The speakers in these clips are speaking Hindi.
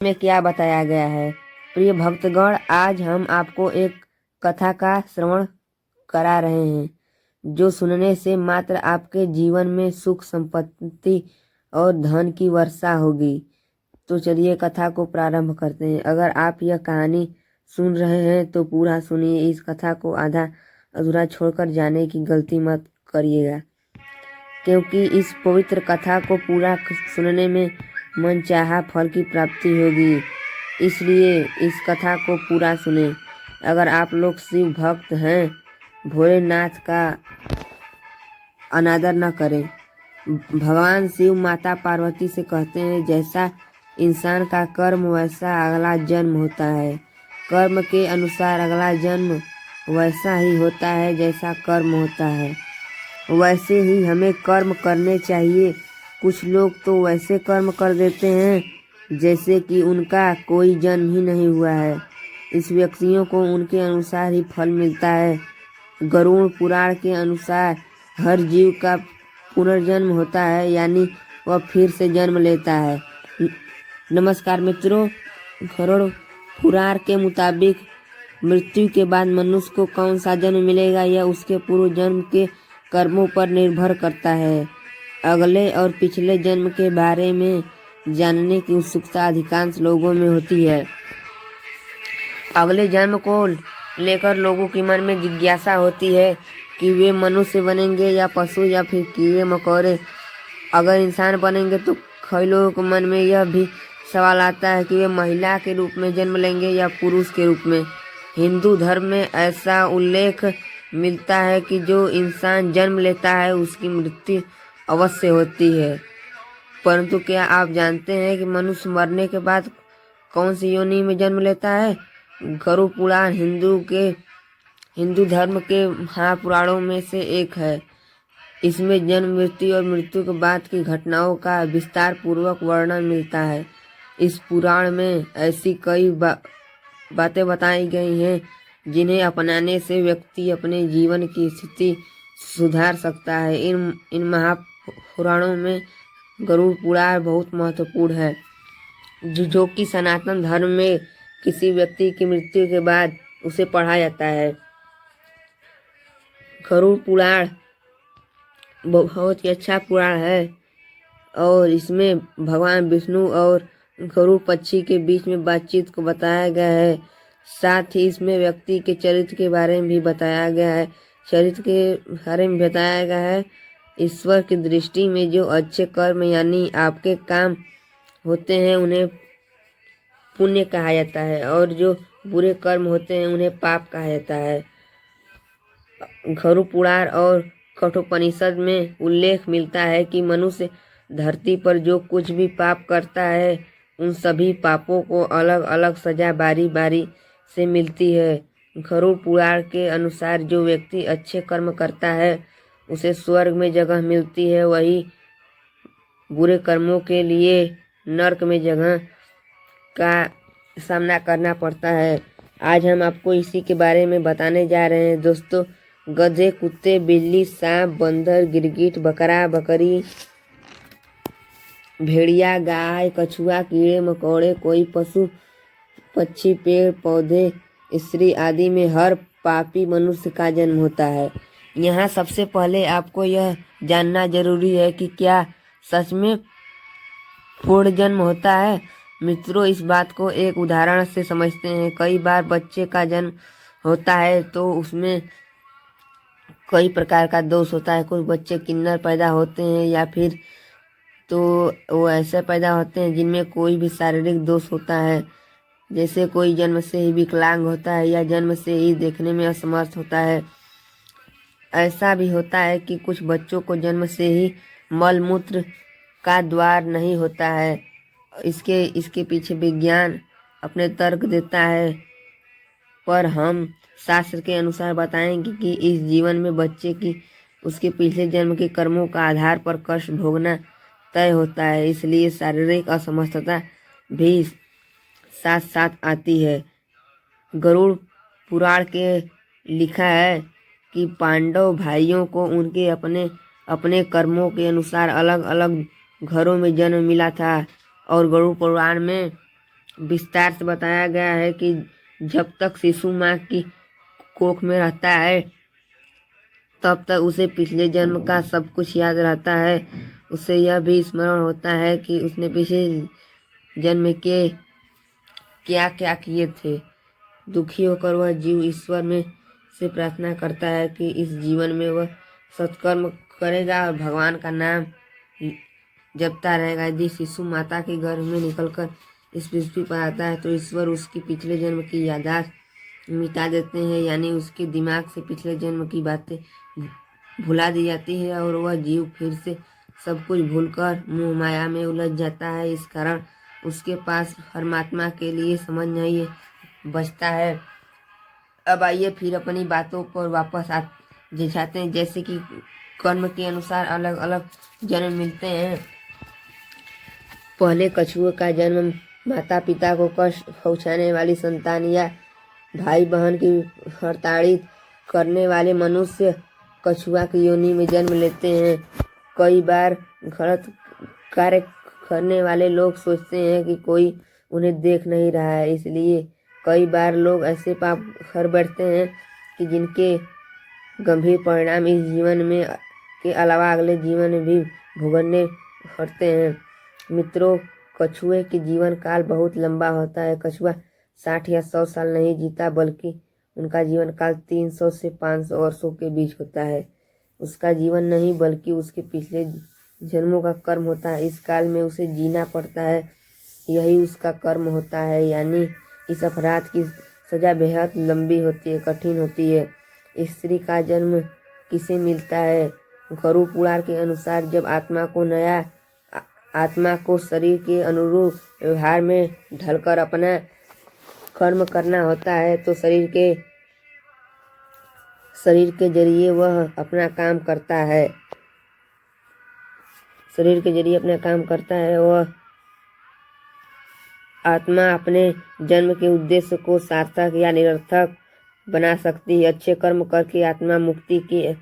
में क्या बताया गया है। प्रिय भक्तगण, आज हम आपको एक कथा का श्रवण करा रहे हैं जो सुनने से मात्र आपके जीवन में सुख संपत्ति और धन की वर्षा होगी। तो चलिए कथा को प्रारंभ करते हैं। अगर आप यह कहानी सुन रहे हैं तो पूरा सुनिए। इस कथा को आधा अधूरा छोड़कर जाने की गलती मत करिएगा, क्योंकि इस पवित्र कथा को पूरा सुनने में मनचाहा फल की प्राप्ति होगी। इसलिए इस कथा को पूरा सुने। अगर आप लोग शिव भक्त हैं, भोलेनाथ का अनादर न करें। भगवान शिव माता पार्वती से कहते हैं, जैसा इंसान का कर्म वैसा अगला जन्म होता है। कर्म के अनुसार अगला जन्म वैसा ही होता है जैसा कर्म होता है। वैसे ही हमें कर्म करने चाहिए। कुछ लोग तो वैसे कर्म कर देते हैं जैसे कि उनका कोई जन्म ही नहीं हुआ है। इस व्यक्तियों को उनके अनुसार ही फल मिलता है। गरुड़ पुराण के अनुसार हर जीव का पुनर्जन्म होता है, यानी वह फिर से जन्म लेता है। नमस्कार मित्रों, गरुड़ पुराण के मुताबिक मृत्यु के बाद मनुष्य को कौन सा जन्म मिलेगा यह उसके पूर्व जन्म के कर्मों पर निर्भर करता है। अगले और पिछले जन्म के बारे में जानने की उत्सुकता अधिकांश लोगों में होती है। अगले जन्म को लेकर लोगों के मन में जिज्ञासा होती है कि वे मनुष्य बनेंगे या पशु या फिर कीड़े मकोड़े। अगर इंसान बनेंगे तो कई लोगों के मन में यह भी सवाल आता है कि वे महिला के रूप में जन्म लेंगे या पुरुष के रूप में। हिंदू धर्म में ऐसा उल्लेख मिलता है कि जो इंसान जन्म लेता है उसकी मृत्यु अवश्य होती है। परंतु क्या आप जानते हैं कि मनुष्य मरने के बाद कौन सी योनि में जन्म लेता है? गरुड़ पुराण हिंदू धर्म के महापुराणों में से एक है। इसमें जन्म, मृत्यु और मृत्यु के बाद की घटनाओं का विस्तार पूर्वक वर्णन मिलता है। इस पुराण में ऐसी कई बातें बताई गई हैं जिन्हें अपनाने से व्यक्ति अपने जीवन की स्थिति सुधार सकता है। इन महापुराणों में गरुड़ पुराण बहुत महत्वपूर्ण है, जो कि सनातन धर्म में किसी व्यक्ति की मृत्यु के बाद उसे पढ़ा जाता है। गरुड़ पुराण बहुत ही अच्छा पुराण है और इसमें भगवान विष्णु और गरुड़ पक्षी के बीच में बातचीत को बताया गया है। साथ ही इसमें व्यक्ति के चरित्र के बारे में भी बताया गया है। चरित्र के बारे में बताया गया है। ईश्वर की दृष्टि में जो अच्छे कर्म यानी आपके काम होते हैं उन्हें पुण्य कहा जाता है और जो बुरे कर्म होते हैं उन्हें पाप कहा जाता है। गरुड़ पुराण और कठोपनिषद में उल्लेख मिलता है कि मनुष्य धरती पर जो कुछ भी पाप करता है उन सभी पापों को अलग अलग सजा बारी बारी से मिलती है। गरुड़ पुराण के अनुसार जो व्यक्ति अच्छे कर्म करता है उसे स्वर्ग में जगह मिलती है, वही बुरे कर्मों के लिए नरक में जगह का सामना करना पड़ता है। आज हम आपको इसी के बारे में बताने जा रहे हैं दोस्तों। गधे, कुत्ते, बिल्ली, सांप, बंदर, गिरगिट, बकरा, बकरी, भेड़िया, गाय, कछुआ, कीड़े मकोड़े, कोई पशु पक्षी, पेड़ पौधे, स्त्री आदि में हर पापी मनुष्य का जन्म होता है। यहाँ सबसे पहले आपको यह जानना जरूरी है कि क्या सच में पूर्ण जन्म होता है। मित्रों, इस बात को एक उदाहरण से समझते हैं। कई बार बच्चे का जन्म होता है तो उसमें कई प्रकार का दोष होता है। कुछ बच्चे किन्नर पैदा होते हैं या फिर तो वो ऐसे पैदा होते हैं जिनमें कोई भी शारीरिक दोष होता है, जैसे कोई जन्म से ही विकलांग होता है या जन्म से ही देखने में असमर्थ होता है। ऐसा भी होता है कि कुछ बच्चों को जन्म से ही मल मूत्र का द्वार नहीं होता है। इसके पीछे विज्ञान अपने तर्क देता है, पर हम शास्त्र के अनुसार बताएंगे कि इस जीवन में बच्चे की उसके पिछले जन्म के कर्मों का आधार पर कष्ट भोगना तय होता है। इसलिए शारीरिक असमर्थता भी साथ साथ आती है। गरुड़ पुराण के लिखा है कि पांडव भाइयों को उनके अपने अपने कर्मों के अनुसार अलग अलग घरों में जन्म मिला था और गरुड़ पुराण में विस्तार से बताया गया है कि जब तक शिशु माँ की कोख में रहता है तब तक उसे पिछले जन्म का सब कुछ याद रहता है। उसे यह भी स्मरण होता है कि उसने पिछले जन्म के क्या क्या किए थे। दुखी होकर वह जीव ईश्वर में से प्रार्थना करता है कि इस जीवन में वह सत्कर्म करेगा और भगवान का नाम जपता रहेगा। यदि शिशु माता के गर्भ में निकलकर इस पृथ्वी पर आता है तो ईश्वर उसकी पिछले जन्म की याददाश्त मिटा देते हैं, यानी उसके दिमाग से पिछले जन्म की बातें भुला दी जाती है और वह जीव फिर से सब कुछ भूलकर मोह माया में उलझ जाता है। इस कारण उसके पास परमात्मा के लिए समझ नहीं बचता है। अब आइए फिर अपनी बातों पर वापस जाते हैं। जैसे कि कर्म के अनुसार अलग अलग जन्म मिलते हैं। पहले कछुए का जन्म माता पिता को कष्ट पहुँचाने वाली संतान या भाई बहन की हड़ताड़ित करने वाले मनुष्य कछुआ की योनि में जन्म लेते हैं। कई बार गलत कार्य करने वाले लोग सोचते हैं कि कोई उन्हें देख नहीं रहा है, इसलिए कई बार लोग ऐसे पाप कर बैठते हैं कि जिनके गंभीर परिणाम इस जीवन में के अलावा अगले जीवन में भी भुगतने पड़ते हैं। मित्रों, कछुए के जीवन काल बहुत लंबा होता है। कछुआ 60 या 100 साल नहीं जीता, बल्कि उनका जीवन काल 300 से 500 वर्षों के बीच होता है। उसका जीवन नहीं बल्कि उसके पिछले जन्मों का कर्म होता है। इस काल में उसे जीना पड़ता है, यही उसका कर्म होता है। यानी इस अपराध की सजा बेहद लंबी होती है, कठिन होती है। स्त्री का जन्म किसे मिलता है? गरुड़ पुराण के अनुसार जब आत्मा को शरीर के अनुरूप व्यवहार में ढलकर अपना कर्म करना होता है तो शरीर के जरिए वह अपना काम करता है। शरीर के जरिए अपना काम करता है। वह आत्मा अपने जन्म के उद्देश्य को सार्थक या निरर्थक बना सकती है। अच्छे कर्म करके आत्मा मुक्ति के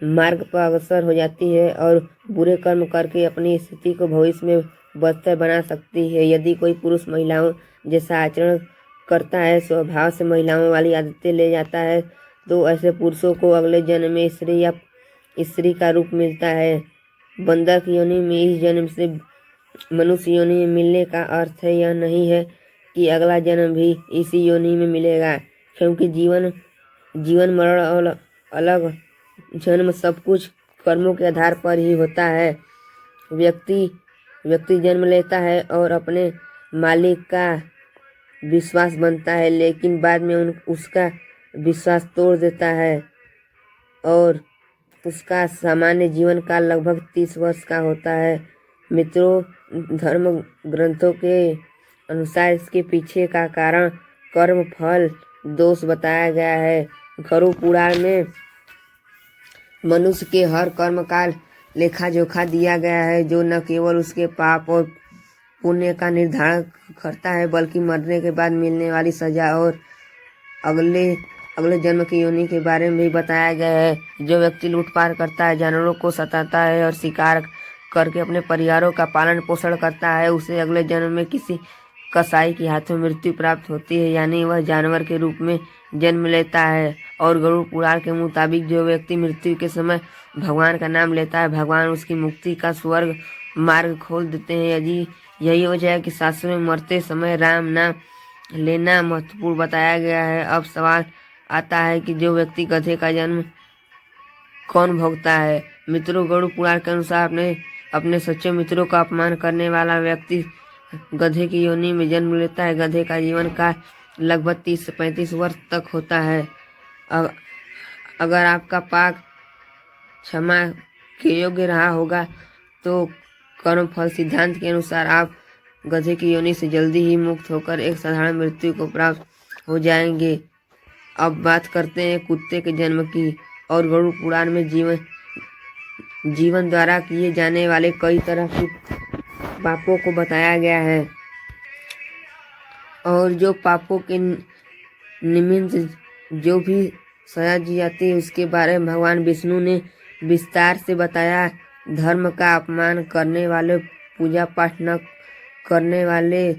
मार्ग पर अग्रसर हो जाती है और बुरे कर्म करके अपनी स्थिति को भविष्य में बदतर बना सकती है। यदि कोई पुरुष महिलाओं जैसा आचरण करता है, स्वभाव से महिलाओं वाली आदतें ले जाता है, तो ऐसे पुरुषों को अगले जन्म में स्त्री या स्त्री का रूप मिलता है। बंदर की योनि में इस जन्म से मनुष्य योनि में मिलने का अर्थ यह नहीं है कि अगला जन्म भी इसी योनि में मिलेगा, क्योंकि जीवन मरण और अलग जन्म सब कुछ कर्मों के आधार पर ही होता है। व्यक्ति जन्म लेता है और अपने मालिक का विश्वास बनता है, लेकिन बाद में उसका विश्वास तोड़ देता है और उसका सामान्य जीवन काल लगभग 30 वर्ष का होता है। मित्रों, धर्म ग्रंथों के अनुसार इसके पीछे का कारण कर्म फल दोष बताया गया है। गरुड़ पुराण में मनुष्य के हर कर्म का लेखा जोखा दिया गया है, जो न केवल उसके पाप और पुण्य का निर्धारण करता है, बल्कि मरने के बाद मिलने वाली सजा और अगले जन्म की योनि के बारे में भी बताया गया है। जो व्यक्ति लूटपाट करता है, जानवरों को सताता है और शिकार करके अपने परिवारों का पालन पोषण करता है, उसे अगले जन्म में किसी कसाई के हाथों मृत्यु प्राप्त होती है, यानी वह जानवर के रूप में जन्म लेता है। और गरुड़ पुराण के मुताबिक जो व्यक्ति मृत्यु के समय भगवान का नाम लेता है, भगवान उसकी मुक्ति का स्वर्ग मार्ग खोल देते हैं। यही वजह है कि शास्त्रों में मरते समय राम नाम लेना महत्वपूर्ण बताया गया है। अब सवाल आता है कि जो व्यक्ति गधे का जन्म कौन भोगता है? मित्रों, गरुड़ पुराण के अनुसार अपने सच्चे मित्रों का अपमान करने वाला व्यक्ति गधे की योनि में जन्म लेता है। गधे का जीवन काल लगभग 30 से 35 वर्ष तक होता है। अगर आपका पाक क्षमा के योग्य रहा होगा तो कर्म फल सिद्धांत के अनुसार आप गधे की योनि से जल्दी ही मुक्त होकर एक साधारण मृत्यु को प्राप्त हो जाएंगे। अब बात करते हैं कुत्ते के जन्म की। और गरुड़ पुराण में जीवन द्वारा किए जाने वाले कई तरह के पापों को बताया गया है और जो पापों के निमित्त जो भी सजा दी जाती है उसके बारे में भगवान विष्णु ने विस्तार से बताया। धर्म का अपमान करने वाले, पूजा पाठ न करने वाले,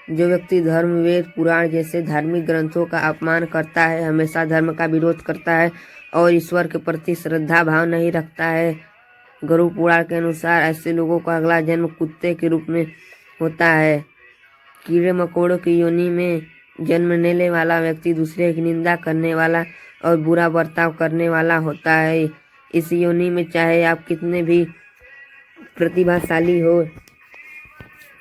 जो व्यक्ति धर्म, वेद, पुराण जैसे धार्मिक ग्रंथों का अपमान करता है, हमेशा धर्म का विरोध करता है और ईश्वर के प्रति श्रद्धा भाव नहीं रखता है, गरुड़ पुराण के अनुसार ऐसे लोगों का अगला जन्म कुत्ते के रूप में होता है। कीड़े मकोड़ों की योनि में जन्म लेने वाला व्यक्ति दूसरे की निंदा करने वाला और बुरा बर्ताव करने वाला होता है। इस योनि में चाहे आप कितने भी प्रतिभाशाली हो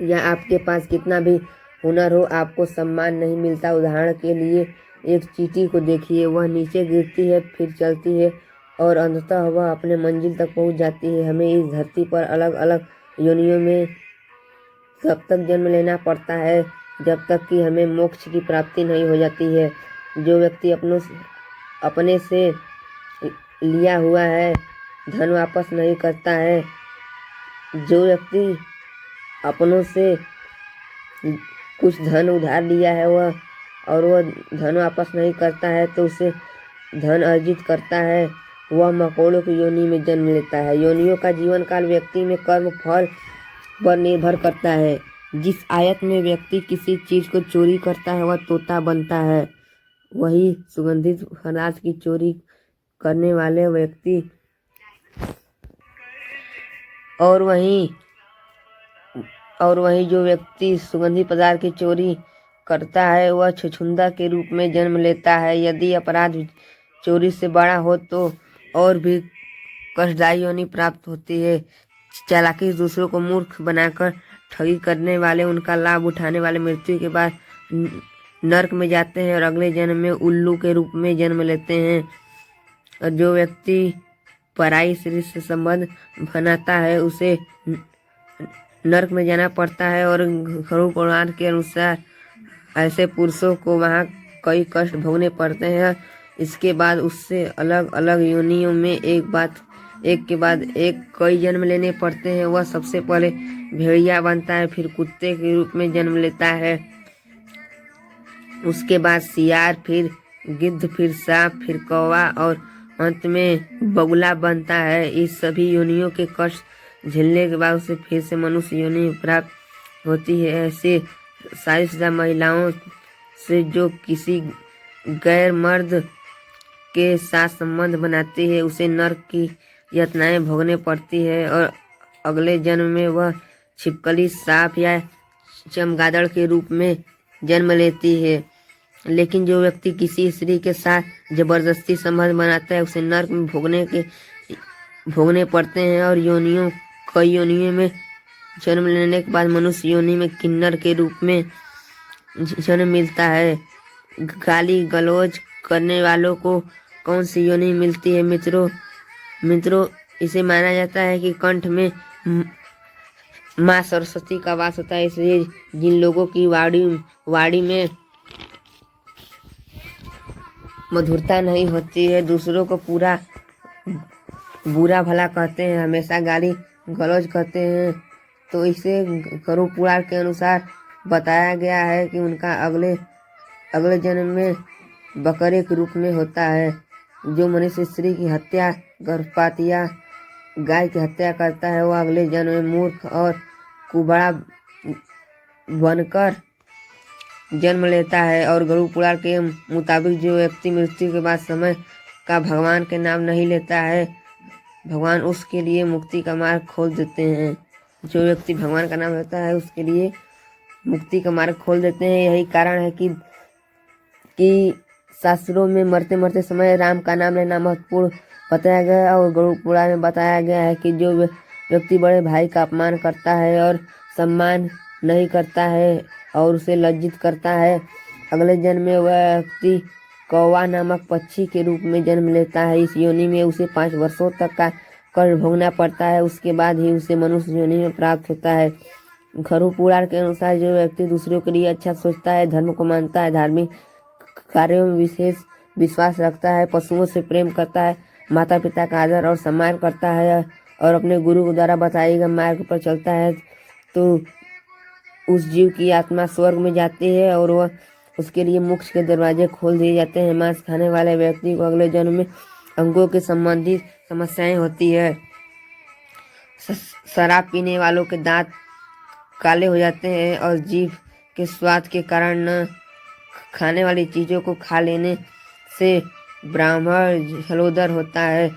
या आपके पास कितना भी हुनर हो, आपको सम्मान नहीं मिलता। उदाहरण के लिए एक चींटी को देखिए, वह नीचे गिरती है, फिर चलती है और अंततः वह अपने मंजिल तक पहुंच जाती है। हमें इस धरती पर अलग अलग योनियों में तब तक जन्म लेना पड़ता है जब तक कि हमें मोक्ष की प्राप्ति नहीं हो जाती है। जो व्यक्ति अपने से लिया हुआ है धन वापस नहीं करता है, जो व्यक्ति अपनों से कुछ धन उधार लिया है वह धन वापस नहीं करता है तो उसे धन अर्जित करता है, वह मकोड़ों की योनि में जन्म लेता है। योनियों का जीवन काल व्यक्ति में कर्म फल पर निर्भर करता है। जिस आयत में व्यक्ति किसी चीज को चोरी करता है वह तोता बनता है। वही सुगंधित अनाज की चोरी करने वाले व्यक्ति और वही जो व्यक्ति सुगंधित पदार्थ की चोरी करता है वह छछूंदर के रूप में जन्म लेता है। यदि अपराध चोरी से बड़ा हो तो और भी कष्टदायी योनि प्राप्त होती है। चालाकी से दूसरों को मूर्ख बनाकर ठगी करने वाले, उनका लाभ उठाने वाले मृत्यु के बाद नरक में जाते हैं और अगले जन्म में उल्लू के रूप में जन्म लेते हैं। और जो व्यक्ति पराई स्त्री से संबंध बनाता है उसे नरक में जाना पड़ता है और गरुड़ पुराण के अनुसार ऐसे पुरुषों को वहाँ कई कष्ट भोगने पड़ते हैं। इसके बाद उससे अलग अलग योनियों में एक के बाद एक कई जन्म लेने पड़ते हैं। वह सबसे पहले भेड़िया बनता है, फिर कुत्ते के रूप में जन्म लेता है, उसके बाद सियार, फिर गिद्ध, फिर सांप, फिर कौवा और अंत में बगुला बनता है। इस सभी योनियों के कष्ट झेलने के बाद उसे फिर से मनुष्य योनि प्राप्त होती है। ऐसे सारी महिलाओं से जो किसी गैर मर्द के साथ संबंध बनाती है उसे नरक की यातनाएं भोगने पड़ती है और अगले जन्म में वह छिपकली, सांप या चमगादड़ के रूप में जन्म लेती है। लेकिन जो व्यक्ति किसी स्त्री के साथ जबरदस्ती संबंध बनाता है उसे नरक में भोगने पड़ते हैं और कई योनियों में जन्म लेने के बाद मनुष्य योनि में किन्नर के रूप में जन्म मिलता है। गाली गलौज करने वालों को कौन सी योनि मिलती है मित्रों, इसे माना जाता है कि कंठ में माँ सरस्वती का वास होता है। इसलिए जिन लोगों की वाणी में मधुरता नहीं होती है, दूसरों को पूरा बुरा भला कहते हैं, हमेशा गाली गलौज करते हैं, तो इसे गरुड़ पुराण के अनुसार बताया गया है कि उनका अगले जन्म में बकरे के रूप में होता है। जो मनुष्य स्त्री की हत्या, गर्भपात या गाय की हत्या करता है वह अगले जन्म में मूर्ख और कुबड़ा बनकर जन्म लेता है। और गरुड़ पुराण के मुताबिक जो व्यक्ति मृत्यु के बाद समय का भगवान के नाम नहीं लेता है, भगवान उसके लिए मुक्ति का मार्ग खोल देते हैं। जो व्यक्ति भगवान का नाम लेता है उसके लिए मुक्ति का मार्ग खोल देते हैं। यही कारण है कि शास्त्रों में मरते मरते समय राम का नाम लेना महत्वपूर्ण बताया गया है और गरुड़ पुराण में बताया गया है कि जो व्यक्ति बड़े भाई का अपमान करता है और सम्मान नहीं करता है और उसे लज्जित करता है, अगले जन्म में वह व्यक्ति कौवा नामक पक्षी के रूप में जन्म लेता है। इस योनि में उसे 5 वर्षों तक का कष्ट भोगना पड़ता है, उसके बाद ही उसे मनुष्य योनि में प्राप्त होता है। गरुड़ पुराण के अनुसार जो व्यक्ति दूसरों के लिए अच्छा सोचता है, धर्म को मानता है, धार्मिक कार्यों में विशेष विश्वास रखता है, पशुओं से प्रेम करता है, माता पिता का आदर और सम्मान करता है और अपने गुरु के द्वारा बताए गए मार्ग पर चलता है, तो उस जीव की आत्मा स्वर्ग में जाती है और वह उसके लिए मोक्ष के दरवाजे खोल दिए जाते हैं। मांस खाने वाले व्यक्ति को अगले जन्म में अंगों के संबंधित समस्याएं होती है। शराब पीने वालों के दांत काले हो जाते हैं और जीभ के स्वाद के कारण न खाने वाली चीज़ों को खा लेने से ब्राह्मण जलोदर होता है।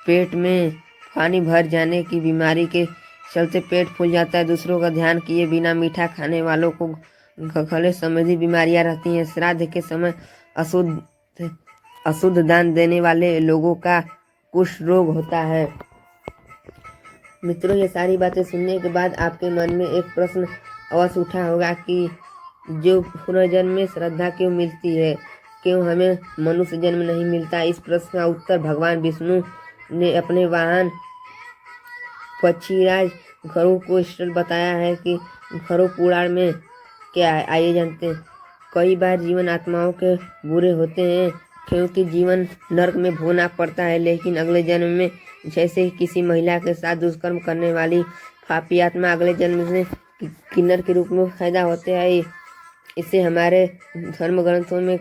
पेट में पानी भर जाने की बीमारी के चलते पेट फूल जाता है। दूसरों का ध्यान किए बिना मीठा खाने वालों को गले संबंधी बीमारियां रहती हैं। श्राद्ध के समय अशुद्ध दान देने वाले लोगों का कुष्ठ रोग होता है। मित्रों, ये सारी बातें सुनने के बाद आपके मन में एक प्रश्न अवश्य उठा होगा कि जो पुनर्जन्म में श्रद्धा क्यों मिलती है, क्यों हमें मनुष्य जन्म नहीं मिलता। इस प्रश्न का उत्तर भगवान विष्णु ने अपने वाहन पक्षीराज गरुड़ को इस तरह बताया है कि गरुड़ पुराण में क्या है, आइए जानते हैं। कई बार जीवन आत्माओं के बुरे होते हैं क्योंकि जीवन नरक में भोगना पड़ता है, लेकिन अगले जन्म में जैसे ही किसी महिला के साथ दुष्कर्म करने वाली पापी आत्मा अगले जन्म में किन्नर के रूप में पैदा होते हैं। इसे हमारे धर्म ग्रंथों में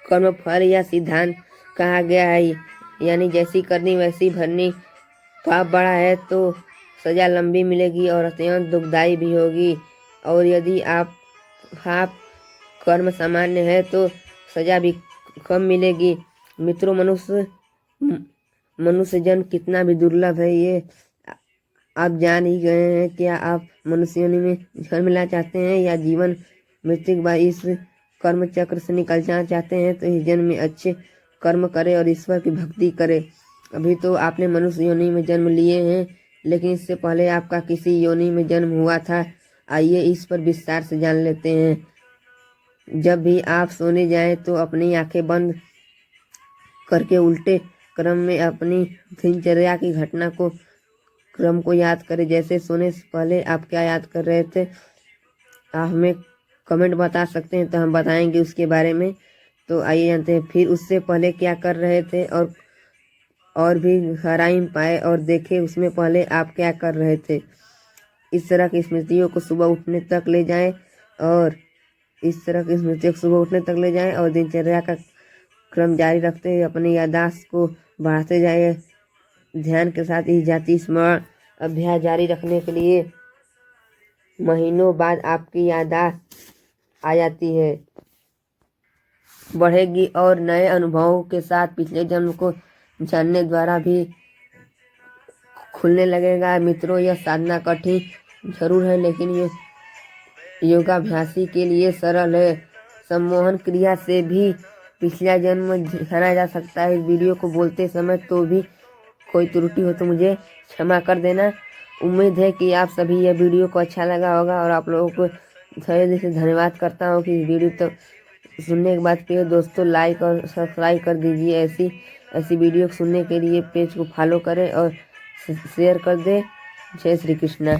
कर्म फल या सिद्धांत कहा गया है, यानी जैसी करनी वैसी भरनी। पाप बड़ा है तो सजा लंबी मिलेगी और अत्यंत दुखदायी भी होगी, और यदि आप पाप कर्म सामान्य है तो सजा भी कम मिलेगी। मित्रों, मनुष्य जन्म कितना भी दुर्लभ है ये आप जान ही गए हैं। क्या आप मनुष्य योनि में जन्म लेना चाहते हैं या जीवन मृत्यु के बाद इस कर्म चक्र से निकलना चाहते हैं तो इस जन्म में अच्छे कर्म करें और ईश्वर की भक्ति करें। अभी तो आपने मनुष्य योनि में जन्म लिए हैं, लेकिन इससे पहले आपका किसी योनि में जन्म हुआ था। आइए इस पर विस्तार से जान लेते हैं। जब भी आप सोने जाएं तो अपनी आंखें बंद करके उल्टे क्रम में अपनी दिनचर्या की घटना को क्रम को याद करें। जैसे सोने से पहले आप क्या याद कर रहे थे, आप हमें कमेंट बता सकते हैं तो हम बताएंगे उसके बारे में। तो आइए जानते हैं। फिर उससे पहले क्या कर रहे थे और भी गहराई में पाए और देखे उसमें पहले आप क्या कर रहे थे। इस तरह की स्मृतियों को सुबह उठने तक ले जाएं और दिनचर्या का क्रम जारी रखते हुए अपनी याददाश्त को बढ़ाते जाए। ध्यान के साथ इस जाति स्मरण अभ्यास जारी रखने के लिए महीनों बाद आपकी याददाश्त आ जाती है, बढ़ेगी और नए अनुभवों के साथ पिछले जन्म को जानने द्वारा भी खुलने लगेगा। मित्रों, यह साधना कठिन जरूर है, लेकिन ये योगाभ्यासी के लिए सरल है। सम्मोहन क्रिया से भी पिछला जन्म जाना जा सकता है। इस वीडियो को बोलते समय तो भी कोई त्रुटि हो तो मुझे क्षमा कर देना। उम्मीद है कि आप सभी यह वीडियो को अच्छा लगा होगा और आप लोगों को दिल से धन्यवाद करता हूँ कि वीडियो तो सुनने के बाद प्रिय दोस्तों लाइक और सब्सक्राइब कर दीजिए। ऐसी वीडियो सुनने के लिए पेज को फॉलो करें और शेयर कर दें। जय श्री कृष्णा।